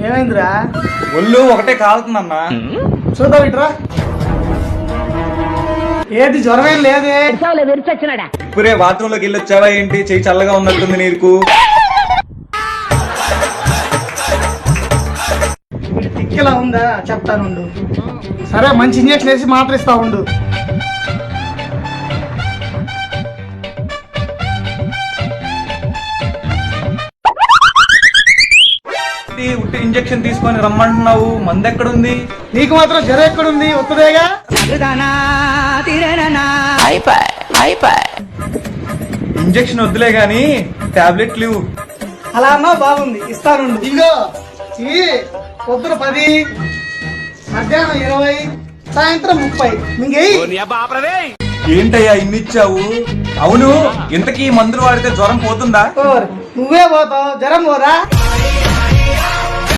ఏమైందిరా? ఒళ్ళు ఒకటే కాలుతుందన్నా. చూద్దాం ఇట్రా. ఏంటి జ్వరం ఏం లేదే? ఇప్పుడే బాత్రూమ్ లోకి వెళ్ళి వచ్చావా ఏంటి? చెయ్యి చల్లగా ఉన్నట్టుంది నీకు. తిక్కిలా ఉందా? చెప్తానుండు. సరే మంచి ఇంజక్షన్ వేసి మాత్ర ఇస్తా ఉండు. ఉట్టి ఇంజక్షన్ తీసుకొని రమ్మంటున్నావు, మందు ఎక్కడుంది? నీకు మాత్రం జ్వరం ఎక్కడుంది? వస్తుందేగా. ఇంజక్షన్ వద్దులే గాని టాబ్లెట్ లీవు. అలా అన్నా బాగుంది, ఇస్తానుండు. ఇదిగో ఈ పొద్దున 10, మధ్యాహ్నం 20, సాయంత్రం 30. ఇంకేయి. ఏంటయ్యా ఇన్ని ఇచ్చావు? అవును, ఇంతకీ మందులు వాడితే జ్వరం పోతుందా? నువ్వే పోతావు, జ్వరం పోదా?